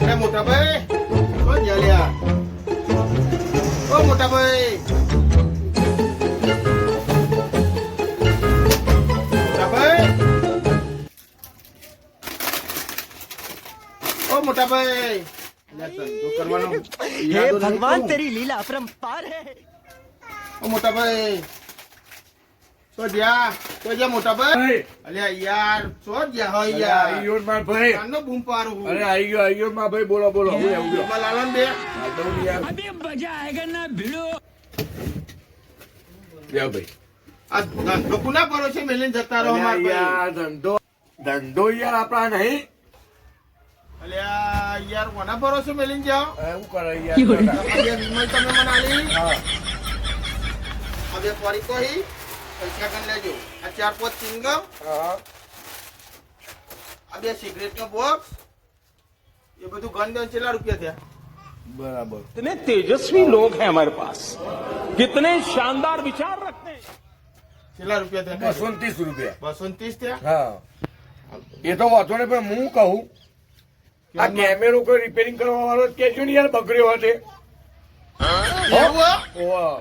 અરે મોટા ભાઈ કોણ લ્યા ઓ મોટા ભાઈ મોટા ભાઈ हे भगवान तेरी लीला अपरंपार है ઓ મોટા ભાઈ તો જ્યાં મોટા ભાઈ અલ્યા યાર તો જ્યાં હોય યાર આયો માર ભાઈ કાનો બૂમ પાડું અરે આયો માર ભાઈ બોલો બોલો હું આવ્યો એમાં લાલન બે अभी मजा आएगा ना भिड़ो બે ભાઈ આ ધંધો કુના ભરોસે મેલીને જતા રહો માર ભાઈ યાર ધંધો યાર આપણા નહીં અલ્યા યાર કોના ભરોસે મેલીને જાઓ શું કરે યાર આ વિમલ તમે મને આલી હા આ બે પડી કહી પૈસા કન લેજો આ 4-5 ચિંગમ હા આ બે સિગરેટ નો બોક્સ એ બધું ગણ દો કેટલા રૂપિયા થયા બરાબર कितने तेजस्वी लोग हैं हमारे पास कितने शानदार विचार रखते हैं કેટલા રૂપિયા થયા 230 રૂપિયા 230 થયા હા એ તો વાંધો નહીં પણ હું કહું આ કેમેરો કોઈ રિપેરિંગ કરવા વાળો કેજો ને યાર બગડ્યો હશે એવું હો? ઓવા